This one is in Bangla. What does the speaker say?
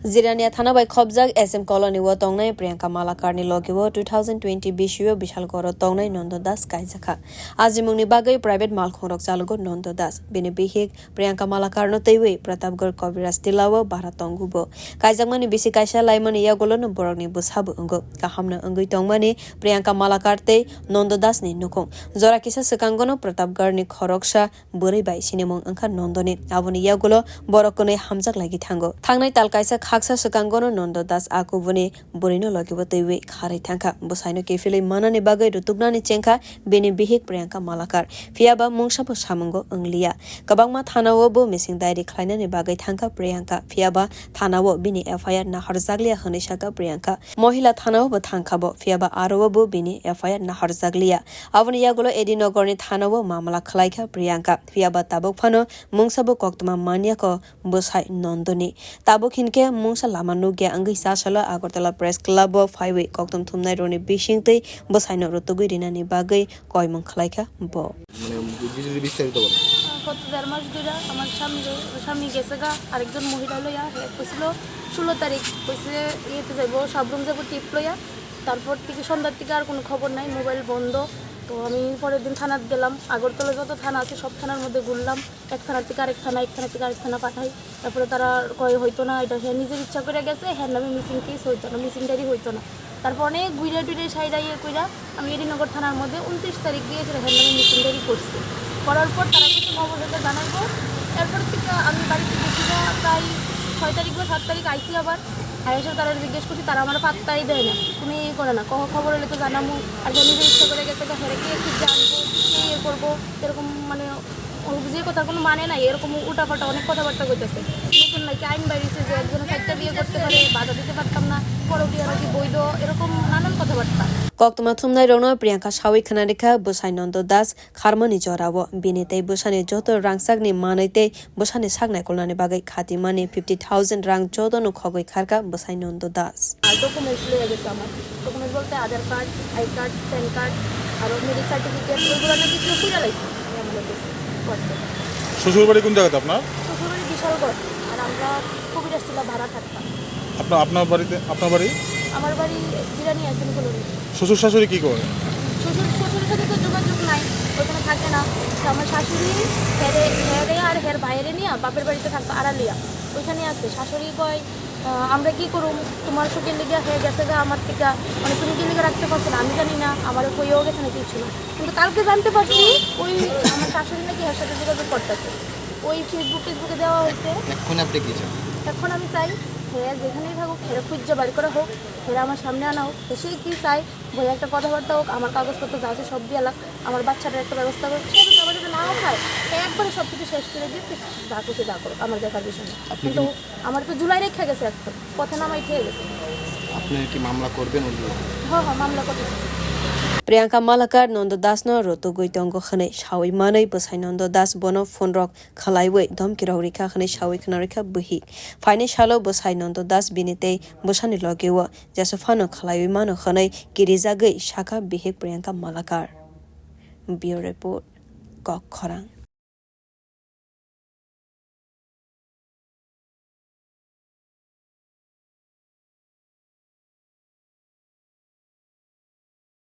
Zirania Thana by Kobzak SM Colony wa Tongnai Priyanka Malakar ni logiwo 2020 bishiyo bishal goro Tongnai Nanda das khaikha. Azimung ni bagwi private mal khorok chalugo Nanda das. Bini Bihik Priyanka Malakar no teiwe Pratapgarh Koviras tilawo baratongubo. Kaijakmani bisi kaisa laimani yagolo no borogni bwsabu ungo. Kahamna ungui tongmani Priyanka Malakar te Nanda das ni nukong. Zora kisa sekangono Pratapgarh ni khoroksha bwrwi bai sinemung wngkha Nandani. Aboni yagolo borokone hamjak lagi thango. Thangnai tal kaisa khaksa sekangono Nanda das kubuni bwsaino logibo teiwe kharai thangkha. Bwsaino kefilei manani bagwi rotokgni chengkha bini Bihik Priyanka Malakar. Fiaba mung sabo samungo unglia. Kabangma thanao bo bisingtwi khlainani bagwi thangkha Priyanka. Fiaba thanao bini FIR naharjaglia hnisaka Priyanka. Mohila thanao bo thangkhabo. Fiaba aro bo bini FIR naharjaglia. Aboni yagolo edinogorni thanao mamala khwlaikha Priyanka. Fiaba tabok phano mung sabo koktwma mania ko bwsai Nandani. Tabok hinke mungsa lama nugya anggi sasala Agartala Press Club of Highway koktum thumnai roni bisingtwi Bwsaino rotokgwi rina ni bagwi koimung khaikha bo গত 1.5 মাস ধরে আমার স্বামী গেছে গা আরেকজন মহিলা লইয়া কইছিল 16 তারিখ কইছে ইয়েতে যাইব সাবরুম যাব টিপ লইয়া তারপর থেকে সন্ধ্যার থেকে আর কোনো খবর নাই মোবাইল বন্ধ তো আমি পরের দিন থানাত গেলাম আগরতলা যত থানা আছে সব থানার মধ্যে ঘুরলাম এক থানা থেকে আরেক থানা পাঠাই তারপরে তারা কয় হইতো না এটা হ্যাঁ নিজের ইচ্ছা করে গেছে হ্যাঁ নামে মিসিং কেস হইতো না মিসিং ডায়েরি হইতো না তারপর অনেক ঘুরে টুরে সাইডা ইয়ে কইরা আমি এডিনগর থানার মধ্যে 29 তারিখ গিয়েছিল হ্যাঁ নামে মিসিং ডায়েরি করছি করার পর তারা কিছু খবরটা জানাইবো এরপর থেকে আমি বাড়িতে গেছি প্রায় 6 তারিখ বা 7 তারিখ আইসি আবার আইসা তারা জিজ্ঞেস করছি তারা আমার পাত্তাই দেয় না তুমি করে না খবর হলে তো জানাবো আর নিজের ইচ্ছা করে গেছে হেরে গিয়ে কি জানবো কি ইয়ে করবো এরকম মানে যে কথার কোনো মানে নাই এরকম উল্টাপাল্টা অনেক কথাবার্তা করতেছে নতুন নাকি আইন বাইরেছে যে একজনের চারটা বিয়ে করতে পারে বাধা দিতে পারতাম না পরও বিয়ে নাকি বৈধ এরকম নানান কথাবার্তা koktwma thumnai rogno Priyanka shawi khanarikha bwsai Nanda das kharmani jorawo binitei bwsani joto rangsakni manaitei bwsani saknai kolnani bagwi khatimani 50,000 rang joto no khogoi kharka bwsai Nanda das আর ডকুমেন্টস লয়ে গেছে আমার ডকুমেন্টস বলতে Aadhaar card I card PAN card আর মেডিকেল সার্টিফিকেট ওইগুলো নাকি কেউ খুঁজে লাইছে আমাদের কাছে শ্বশুর বাড়ি কোন জায়গাতে আপনার শ্বশুর বাড়ি বিশালগড় আর আমরা কবিরাজতলা ভাড়া থাকতাম আপনার বাড়ি আমার বাড়ি জিরানি আছে কলোনি শ্বশুর শাশুড়ি কি করে শ্বশুরের সাথে তো যোগাযোগ নাই ওখানে থাকে না আমার শাশুড়ি হেরে আর হের বাইরে নিয়ে বাপের বাড়িতে থাকতো আড়ালিয়া ওইখানে আছে শাশুড়ি কয় আমরা কি করুম তোমার সুখের লেগে হয়ে গেছে গা আমার থেকে মানে তুমি কি লেগে রাখতে পারছো না আমি জানি না আমার কইও গেছে না কিছু না কিন্তু কালকে জানতে পারছি ওই আমার শাশুড়ি নাকি এর সাথে যোগাযোগ করতেছে ওই ফেসবুকে দেওয়া হয়েছে এখন আপনি কি চান এখন আমি চাই হ্যাঁ যেখানেই থাকুক হেরা খুঁজে বাড়ি করা হোক হেরা আমার সামনে আনা হোক সেই কী চাই বই একটা কথাবার্তা হোক আমার কাগজপত্র যা আছে সব দিয়ে আমার বাচ্চাটার একটা ব্যবস্থা করুক সে যদি আমার যদি নাও খায় একবারে সব কিছু শেষ করে দিয়ে যা খুশি যা করুক আমার দেখার বিষয় না কিন্তু আমার তো জুলাই রেখে গেছে এখন পথে নামাই খেয়ে গেছে আপনি কি মামলা করবেন হ্যাঁ মামলা করতে Priyanka Malakar Nanda das no rotokgwi tongo khane shawi manai bwsai Nanda das bono phone rok khlaiwe dhomkirorikha khane shawi khnarikha Bihik faine shalo bwsai Nanda das binitei bwsani logewo jasofano khlaiwe mano khane kirijagwi shaka Bihik Priyanka Malakar Bureau Report Kokkhorang